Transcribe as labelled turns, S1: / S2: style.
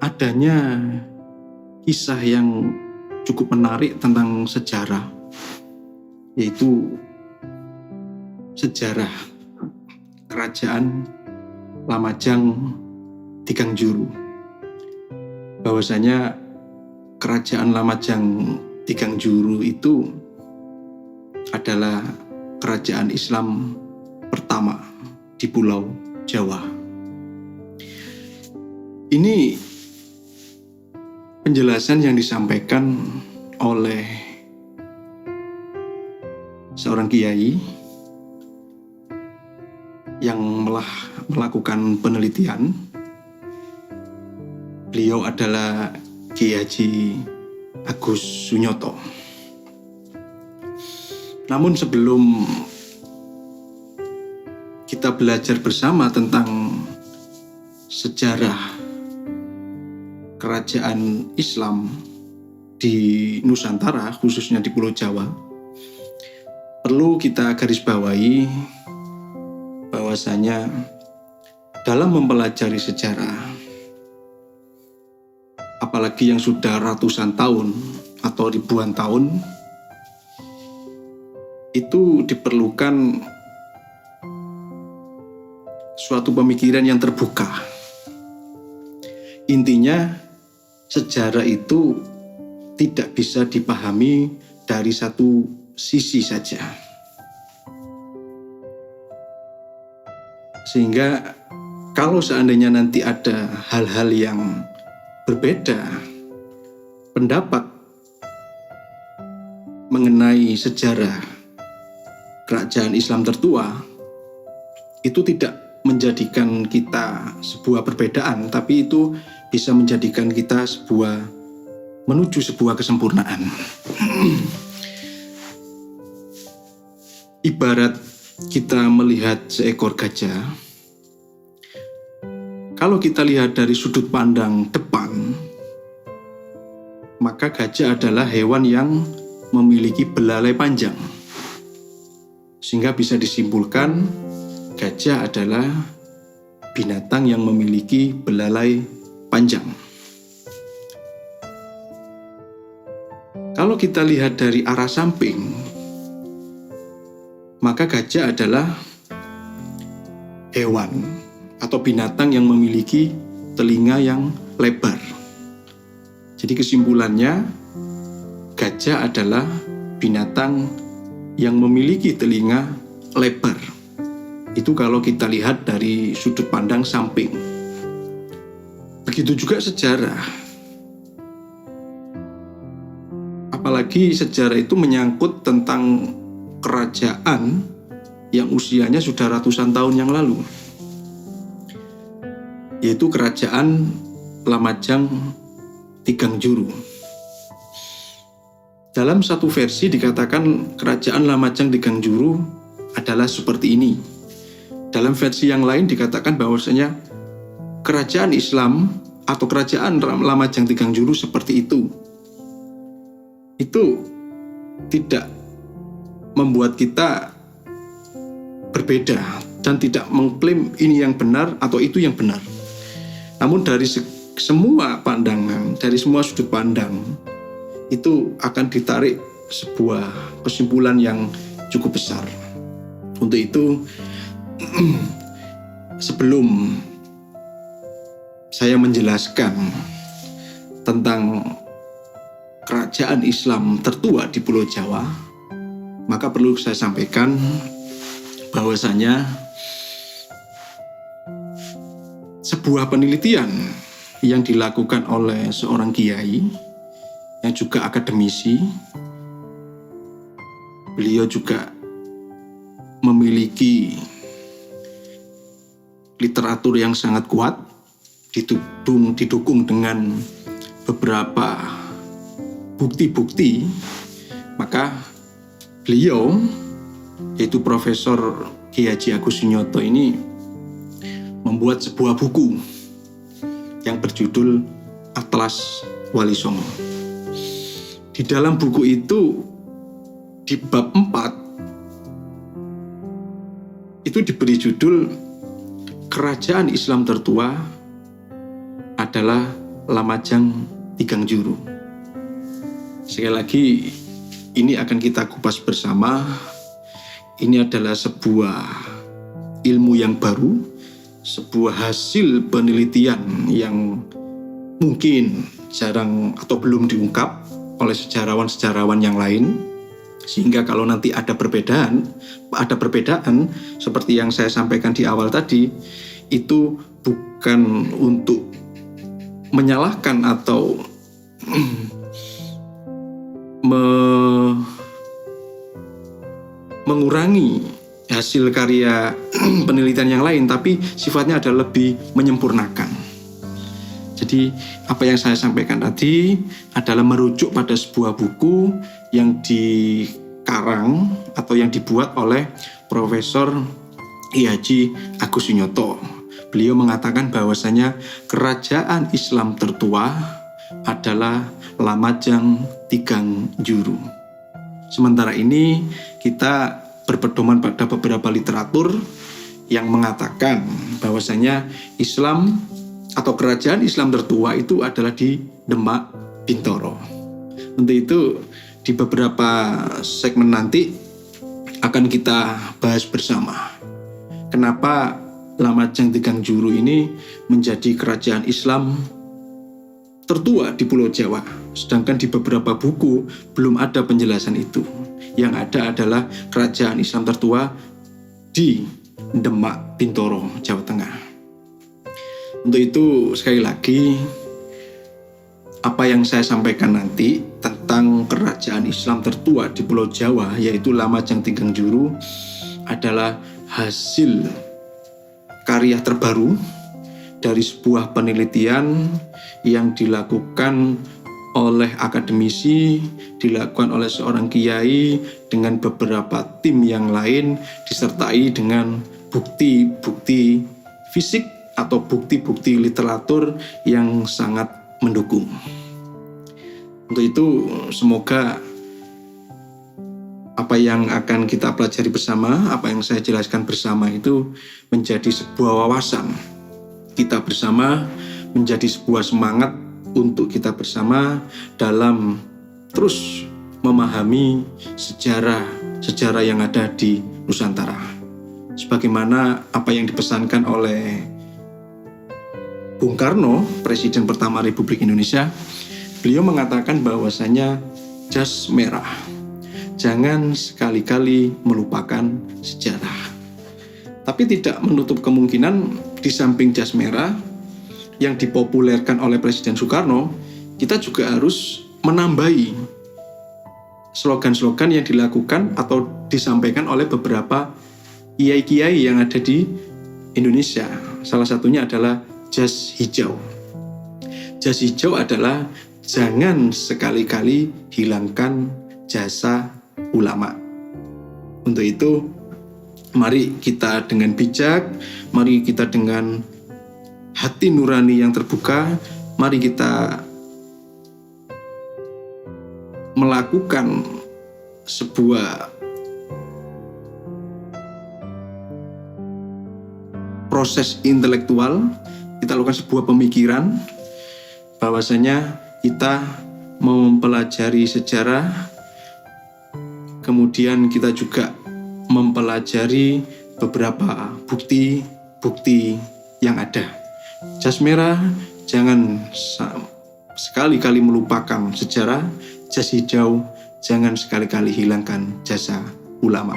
S1: adanya kisah yang cukup menarik tentang sejarah, yaitu sejarah kerajaan Lamajang Tigangjuru. Bahwasanya kerajaan Lamajang Tigangjuru itu adalah kerajaan Islam pertama di Pulau Jawa. Ini penjelasan yang disampaikan oleh seorang kiai yang melakukan penelitian. Beliau adalah Kiai Haji Agus Sunyoto. Namun sebelum kita belajar bersama tentang sejarah kerajaan Islam di Nusantara, khususnya di Pulau Jawa, perlu kita garis bawahi bahwasanya dalam mempelajari sejarah, apalagi yang sudah ratusan tahun atau ribuan tahun, itu diperlukan suatu pemikiran yang terbuka. Intinya, sejarah itu tidak bisa dipahami dari satu sisi saja. Sehingga kalau seandainya nanti ada hal-hal yang berbeda pendapat mengenai sejarah kerajaan Islam tertua, itu tidak menjadikan kita sebuah perbedaan, tapi itu bisa menjadikan kita menuju sebuah kesempurnaan. Ibarat kita melihat seekor gajah, kalau kita lihat dari sudut pandang depan, maka gajah adalah hewan yang memiliki belalai panjang. Sehingga bisa disimpulkan gajah adalah binatang yang memiliki belalai panjang. Kalau kita lihat dari arah samping, maka gajah adalah hewan atau binatang yang memiliki telinga yang lebar. Jadi kesimpulannya, gajah adalah binatang yang memiliki telinga lebar. Itu kalau kita lihat dari sudut pandang samping. Begitu juga sejarah. Apalagi sejarah itu menyangkut tentang kerajaan yang usianya sudah ratusan tahun yang lalu, yaitu kerajaan Lamajang Tigangjuru. Dalam satu versi dikatakan kerajaan Lamajang Tigangjuru adalah seperti ini. Dalam versi yang lain dikatakan bahwasanya kerajaan Islam atau kerajaan Lamajang Tigangjuru seperti itu. Itu tidak membuat kita berbeda dan tidak mengklaim ini yang benar atau itu yang benar. Namun dari semua pandangan, dari semua sudut pandang, itu akan ditarik sebuah kesimpulan yang cukup besar. Untuk itu, sebelum saya menjelaskan tentang kerajaan Islam tertua di Pulau Jawa, maka perlu saya sampaikan bahwasanya sebuah penelitian yang dilakukan oleh seorang kiai yang juga akademisi, beliau juga memiliki literatur yang sangat kuat, didukung dengan beberapa bukti-bukti, maka beliau, yaitu Profesor Kiai Haji Agus Sunyoto ini membuat sebuah buku yang berjudul Atlas Wali Songo. Di dalam buku itu, di bab 4, itu diberi judul Kerajaan Islam Tertua adalah Lamajang Tigang Juru. Sekali lagi, ini akan kita kupas bersama. Ini adalah sebuah ilmu yang baru, sebuah hasil penelitian yang mungkin jarang atau belum diungkap oleh sejarawan-sejarawan yang lain, sehingga kalau nanti ada perbedaan seperti yang saya sampaikan di awal tadi, itu bukan untuk menyalahkan atau mengurangi hasil karya penelitian yang lain, tapi sifatnya adalah lebih menyempurnakan. Jadi apa yang saya sampaikan tadi adalah merujuk pada sebuah buku yang dikarang atau yang dibuat oleh Profesor I. Haji Agus Sunyoto. Beliau mengatakan bahwasanya kerajaan Islam tertua adalah Lamajang Tigang Juru. Sementara ini kita berpedoman pada beberapa literatur yang mengatakan bahwasanya Islam atau kerajaan Islam tertua itu adalah di Demak Bintoro. Untuk itu di beberapa segmen nanti akan kita bahas bersama kenapa Lamajang Tigang Juru ini menjadi kerajaan Islam tertua di Pulau Jawa. Sedangkan di beberapa buku belum ada penjelasan itu. Yang ada adalah kerajaan Islam tertua di Demak Bintoro, Jawa Tengah. Untuk itu sekali lagi, apa yang saya sampaikan nanti tentang kerajaan Islam tertua di Pulau Jawa, yaitu Lamajang Tigang Juru, adalah hasil karya terbaru dari sebuah penelitian yang dilakukan oleh akademisi, dilakukan oleh seorang kiai dengan beberapa tim yang lain, disertai dengan bukti-bukti fisik atau bukti-bukti literatur yang sangat mendukung. Untuk itu semoga apa yang akan kita pelajari bersama, apa yang saya jelaskan bersama itu menjadi sebuah wawasan kita bersama, menjadi sebuah semangat untuk kita bersama dalam terus memahami sejarah yang ada di Nusantara. Sebagaimana apa yang dipesankan oleh Bung Karno, Presiden pertama Republik Indonesia, beliau mengatakan bahwasanya jas merah, jangan sekali-kali melupakan sejarah. Tapi tidak menutup kemungkinan di samping jas merah yang dipopulerkan oleh Presiden Soekarno, kita juga harus menambahi slogan-slogan yang dilakukan atau disampaikan oleh beberapa kiai-kiai yang ada di Indonesia. Salah satunya adalah jas hijau. Jas hijau adalah jangan sekali-kali hilangkan jasa ulama. Untuk itu, mari kita dengan bijak, mari kita dengan hati nurani yang terbuka, mari kita melakukan sebuah proses intelektual, kita lakukan sebuah pemikiran bahwasanya kita mau mempelajari sejarah, kemudian kita juga mempelajari beberapa bukti-bukti yang ada. Jas merah jangan sekali-kali melupakan sejarah, jas hijau jangan sekali-kali hilangkan jasa ulama.